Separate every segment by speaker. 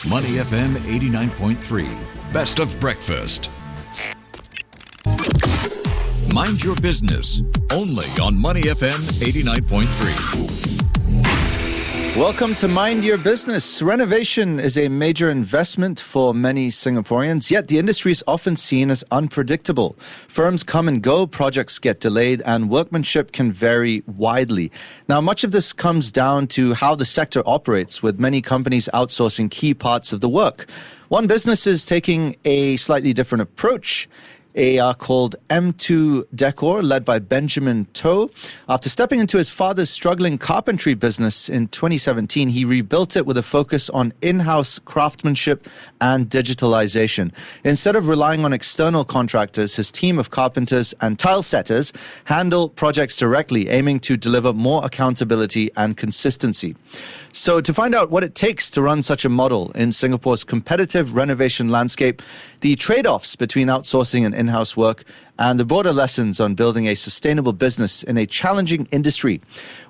Speaker 1: Money FM 89.3. Best of breakfast. Mind your business. Only on Money FM 89.3.
Speaker 2: Welcome to Mind Your Business. Renovation is a major investment for many Singaporeans, yet the industry is often seen as unpredictable. Firms come and go, projects get delayed, and workmanship can vary widely. Now, much of this comes down to how the sector operates, with many companies outsourcing key parts of the work. One business is taking a slightly different approach. Called M2 Decor, led by Benjamin Toh. After stepping into his father's struggling carpentry business in 2017, he rebuilt it with a focus on in-house craftsmanship and digitalization. Instead of relying on external contractors, his team of carpenters and tile setters handle projects directly, aiming to deliver more accountability and consistency. So to find out what it takes to run such a model in Singapore's competitive renovation landscape, the trade-offs between outsourcing and in-house work, and the broader lessons on building a sustainable business in a challenging industry,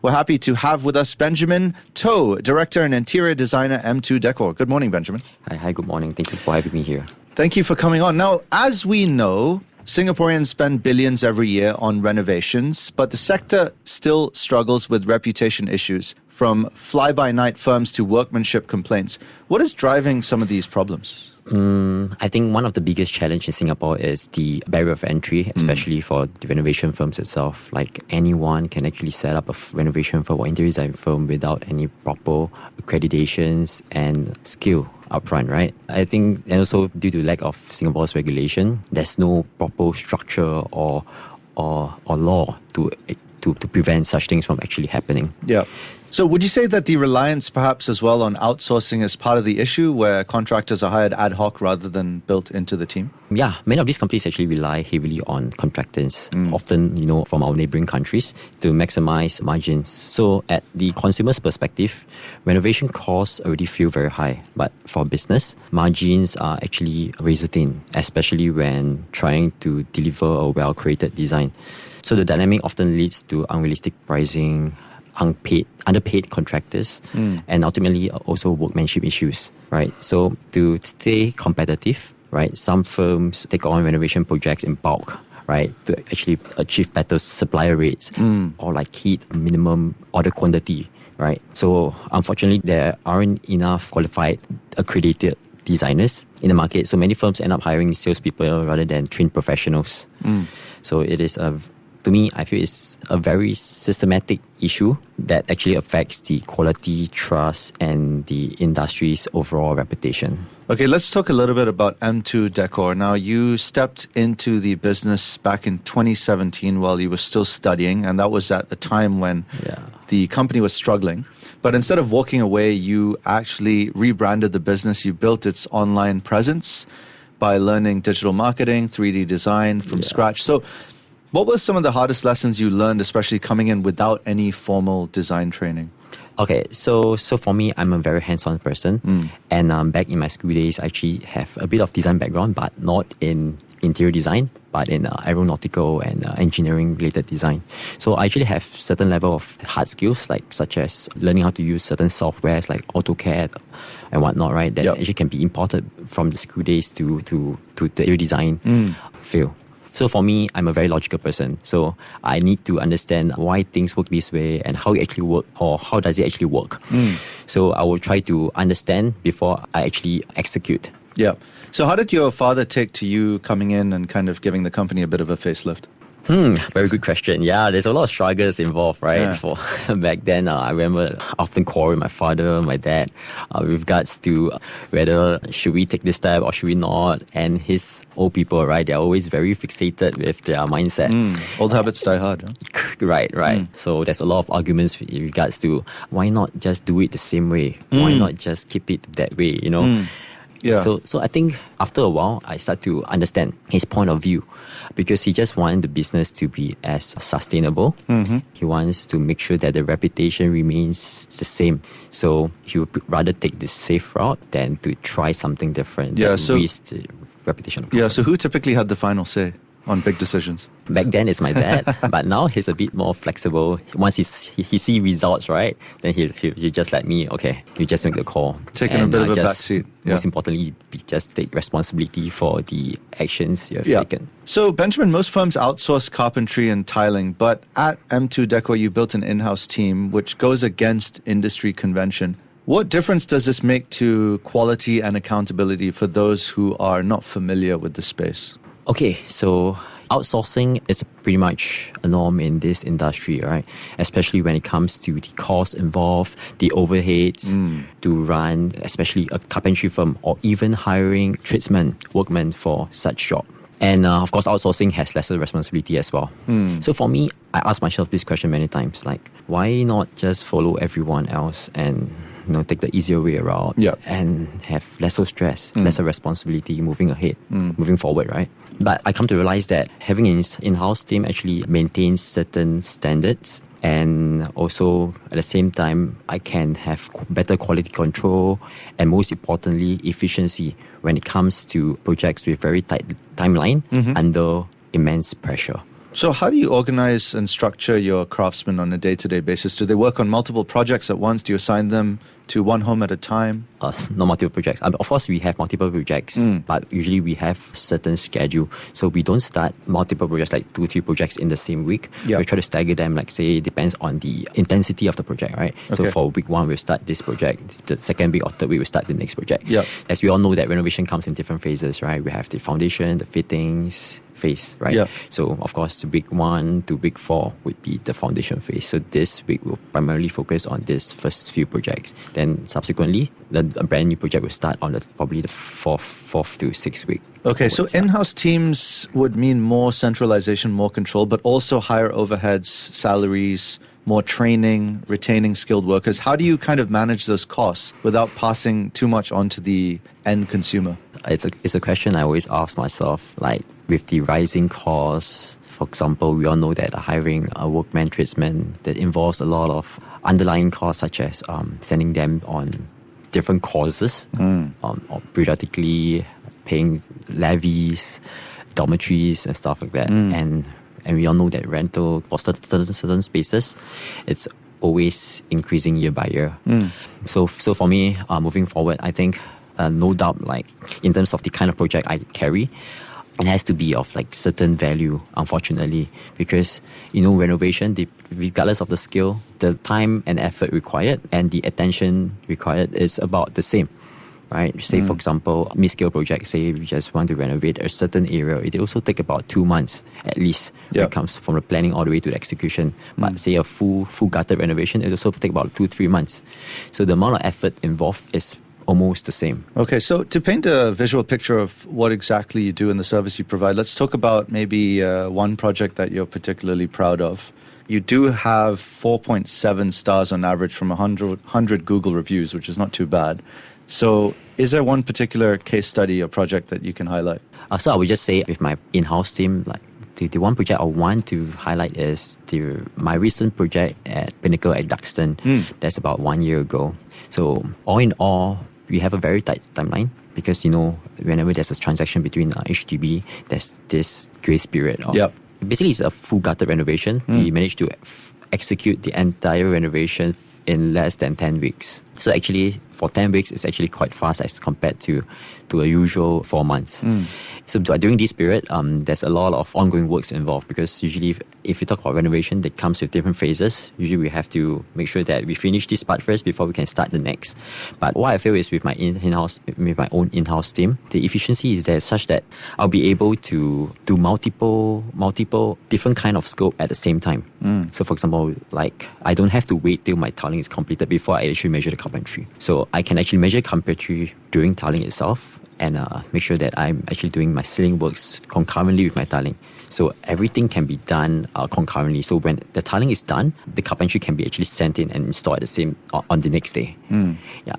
Speaker 2: we're happy to have with us Benjamin Toh, Director and Interior Designer, M2 Decor. Good morning, Benjamin.
Speaker 3: Hi, good morning. Thank you for having me here.
Speaker 2: Thank you for coming on. Now, as we know, Singaporeans spend billions every year on renovations, but the sector still struggles with reputation issues, from fly-by-night firms to workmanship complaints. What is driving some of these problems?
Speaker 3: I think one of the biggest challenges in Singapore is the barrier of entry, especially for the renovation firms itself. Like, anyone can actually set up a renovation firm or interior design firm without any proper accreditations and skill upfront, right? I think, and also due to lack of Singapore's regulation, there's no proper structure or law to prevent such things from actually happening.
Speaker 2: Yeah. So would you say that the reliance perhaps as well on outsourcing is part of the issue, where contractors are hired ad hoc rather than built into the team?
Speaker 3: Yeah, many of these companies actually rely heavily on contractors, often, from our neighboring countries, to maximize margins. So at the consumer's perspective, renovation costs already feel very high. But for business, margins are actually razor thin, especially when trying to deliver a well-created design. So the dynamic often leads to unrealistic pricing, underpaid contractors, and ultimately also workmanship issues, right? So to stay competitive, right, some firms take on renovation projects in bulk, right, to actually achieve better supplier rates or like hit minimum order quantity, right? So unfortunately, there aren't enough qualified, accredited designers in the market. So many firms end up hiring salespeople rather than trained professionals. So it is to me, I feel it's a very systematic issue that actually affects the quality, trust, and the industry's overall reputation.
Speaker 2: Okay, let's talk a little bit about M2 Decor. Now, you stepped into the business back in 2017 while you were still studying, and that was at a time when the company was struggling. But instead of walking away, you actually rebranded the business. You built its online presence by learning digital marketing, 3D design from scratch. So what were some of the hardest lessons you learned, especially coming in without any formal design training?
Speaker 3: Okay, so for me, I'm a very hands-on person. And back in my school days, I actually have a bit of design background, but not in interior design, but in aeronautical and engineering-related design. So I actually have certain level of hard skills, such as learning how to use certain softwares like AutoCAD and whatnot, right? That actually can be imported from the school days to the interior design field. So for me, I'm a very logical person. So I need to understand why things work this way and how it actually work, or how does it actually work. So I will try to understand before I actually execute.
Speaker 2: Yeah. So how did your father take to you coming in and kind of giving the company a bit of a facelift?
Speaker 3: Very good question. Yeah, there's a lot of struggles involved, right?
Speaker 2: Yeah.
Speaker 3: For back then, I remember often quarreling with my father, my dad, with regards to whether should we take this step or should we not. And his old people, right? They're always very fixated with their mindset.
Speaker 2: Old habits die hard. Huh?
Speaker 3: Right. So there's a lot of arguments in regards to why not just do it the same way? Why not just keep it that way?
Speaker 2: Yeah.
Speaker 3: So I think after a while, I start to understand his point of view, because he just wanted the business to be as sustainable. He wants to make sure that the reputation remains the same. So he would rather take the safe route than to try something different.
Speaker 2: Yeah, so
Speaker 3: risk the reputation.
Speaker 2: Yeah, so who typically had the final say on big decisions?
Speaker 3: Back then, it's my dad, but now he's a bit more flexible. Once he see results, right, then he just let me, okay, you just make the call.
Speaker 2: Taking a bit of a backseat.
Speaker 3: Most importantly, just take responsibility for the actions you have taken.
Speaker 2: So, Benjamin, most firms outsource carpentry and tiling, but at M2 Decor, you built an in-house team, which goes against industry convention. What difference does this make to quality and accountability for those who are not familiar with the space?
Speaker 3: Okay, so outsourcing is pretty much a norm in this industry, right? Especially when it comes to the costs involved, the overheads to run, especially a carpentry firm, or even hiring tradesmen, workmen for such job. And of course, outsourcing has lesser responsibility as well. So for me, I ask myself this question many times, like, why not just follow everyone else and take the easier way around and have lesser stress, lesser responsibility moving ahead, moving forward, right? But I come to realize that having an in-house team actually maintains certain standards, and also at the same time, I can have better quality control and most importantly, efficiency when it comes to projects with very tight timeline under immense pressure.
Speaker 2: So how do you organize and structure your craftsmen on a day-to-day basis? Do they work on multiple projects at once? Do you assign them to one home at a time?
Speaker 3: Not multiple projects. Of course, we have multiple projects, but usually we have certain schedule. So we don't start multiple projects, like 2-3 projects in the same week. We try to stagger them, like say, it depends on the intensity of the project, right? Okay. So for week 1, we'll start this project. The second week or third week, we'll start the next project. As we all know that renovation comes in different phases, right? We have the foundation, the fittings phase, right? So of course, week 1 to week 4 would be the foundation phase. So this week we'll primarily focus on this first few projects. Then subsequently, a brand new project will start on probably the fourth to 6th week.
Speaker 2: Okay, so in-house teams would mean more centralization, more control, but also higher overheads, salaries, more training, retaining skilled workers. How do you kind of manage those costs without passing too much on to the end consumer?
Speaker 3: It's a question I always ask myself, like with the rising costs. For example, we all know that hiring a workman, tradesman, that involves a lot of underlying costs, such as sending them on different courses, or periodically paying levies, dormitories, and stuff like that. And we all know that rental for certain spaces, it's always increasing year by year. So for me, moving forward, I think no doubt, like in terms of the kind of project I carry, it has to be of like certain value, unfortunately, because renovation, regardless of the skill, the time and effort required and the attention required is about the same, right? Say for example, mid-scale project, say we just want to renovate a certain area, it also take about 2 months at least when it comes from the planning all the way to the execution. But say a full gutter renovation, it also take about 2-3 months. So the amount of effort involved is almost the same. Okay,
Speaker 2: so to paint a visual picture of what exactly you do in the service you provide, let's talk about maybe one project that you're particularly proud of. You do have 4.7 stars on average from 100 Google reviews, which is not too bad. So is there one particular case study or project that you can highlight?
Speaker 3: So I would just say with my in-house team, like the one project I want to highlight is my recent project at Pinnacle at Duxton. That's about 1 year ago. So all in all, we have a very tight timeline because, whenever there's a transaction between HDB, there's this grace period of... Basically, it's a full gutter renovation. We managed to execute the entire renovation in less than 10 weeks. So actually, for 10 weeks, it's actually quite fast as compared to a usual 4 months. So during this period, there's a lot of ongoing works involved because usually if you talk about renovation, that comes with different phases. Usually we have to make sure that we finish this part first before we can start the next. But what I feel is with my own in-house team, the efficiency is there such that I'll be able to do multiple different kind of scope at the same time. So for example, like I don't have to wait till my tiling is completed before I actually measure the carpentry. So I can actually measure carpentry during tiling itself and make sure that I'm actually doing my ceiling works concurrently with my tiling. So everything can be done concurrently. So when the tiling is done, the carpentry can be actually sent in and installed on the next day.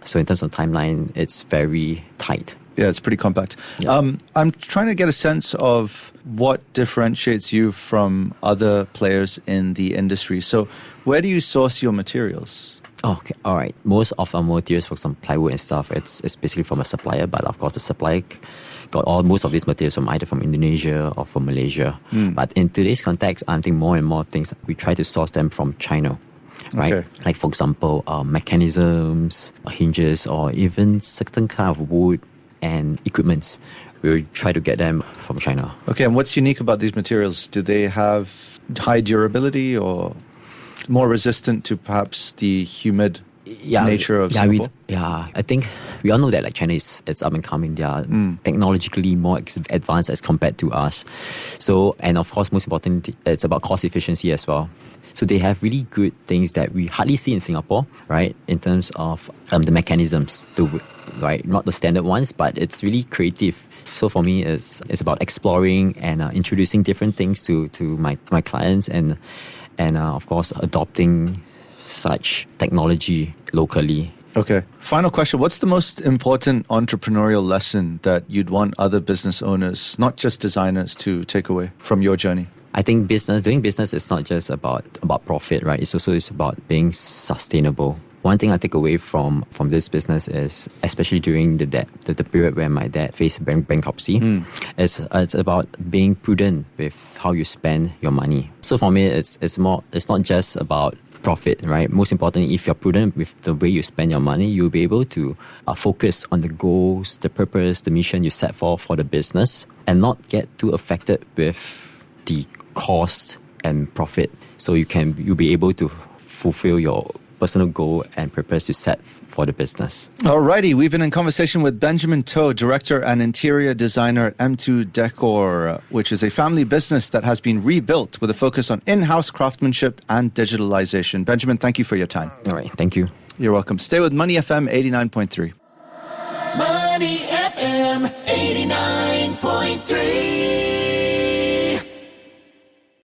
Speaker 3: So in terms of timeline, it's very tight.
Speaker 2: Yeah, it's pretty compact. I'm trying to get a sense of what differentiates you from other players in the industry. So where do you source your materials?
Speaker 3: Okay, all right. Most of our materials, for example, plywood and stuff, it's basically from a supplier, but of course the supplier got most of these materials from either from Indonesia or from Malaysia. But in today's context, I think more and more things, we try to source them from China. Right?
Speaker 2: Okay.
Speaker 3: Like, for example, mechanisms, hinges, or even certain kind of wood and equipments. We try to get them from China.
Speaker 2: Okay, and what's unique about these materials? Do they have high durability or more resistant to perhaps the humid nature of Singapore?
Speaker 3: I think we all know that like China is up and coming. They are technologically more advanced as compared to us. So, and of course, most importantly, it's about cost efficiency as well. So they have really good things that we hardly see in Singapore, right? In terms of the mechanisms, right? Not the standard ones, but it's really creative. So for me, it's about exploring and introducing different things to my clients and of course adopting such technology locally.
Speaker 2: Okay. Final question. What's the most important entrepreneurial lesson that you'd want other business owners, not just designers, to take away from your journey?
Speaker 3: I think doing business is not just about profit, right? It's about being sustainable. One thing I take away from this business is, especially during the period where my dad faced bankruptcy, it's about being prudent with how you spend your money. So for me, it's not just about profit, right? Most importantly, if you're prudent with the way you spend your money, you'll be able to focus on the goals, the purpose, the mission you set for the business, and not get too affected with the cost and profit. So you'll be able to fulfill your personal goal and purpose to set for the business.
Speaker 2: Alrighty, we've been in conversation with Benjamin Toh, Director and Interior Designer at M2 Decor, which is a family business that has been rebuilt with a focus on in-house craftsmanship and digitalization. Benjamin, thank you for your time.
Speaker 3: All right, thank you.
Speaker 2: You're welcome. Stay with Money FM 89.3.
Speaker 4: Money FM 89.3.